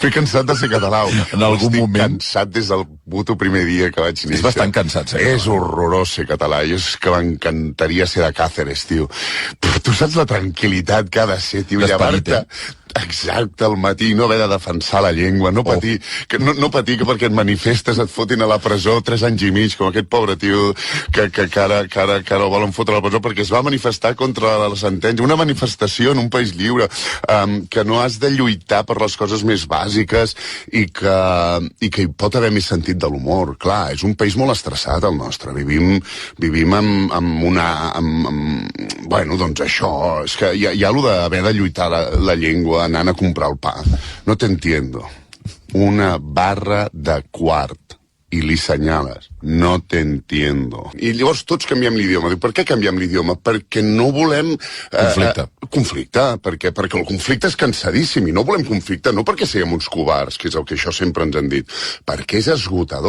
Estic cansat de ser català. En algun moment. Estic cansat des del puto primer dia que vaig néixer. És bastant cansat ser català. És horrorós ser català. Jo és que m'encantaria ser de Càceres, tio. Però tu saps la tranquil·litat que ha de ser, tio. Llevar-te... Exacte, al matí, no haver de defensar la llengua, no patir, no patir que perquè et manifestes et fotin a la presó 3 anys i mig, com aquest pobre tio que ara el volen fotre a la presó perquè es va manifestar contra la sentència. Una manifestació en un país lliure, que no has de lluitar per les coses més bàsiques i que hi pot haver més sentit de l'humor. Clar, és un país molt estressat, el nostre. Vivim amb una... Bueno, doncs això, és que hi ha allò d'haver de lluitar la llengua anant a comprar el pa. No t'entiendo. Una barra de quart i li senyales. No t'entiendo. I llavors tots canviem l'idioma. Diu, per què canviem l'idioma? Perquè no volem... conflicte. Perquè el conflicte és cansadíssim i no volem conflicte, no perquè siguem uns covards, que és el que això sempre ens han dit, perquè és esgotador.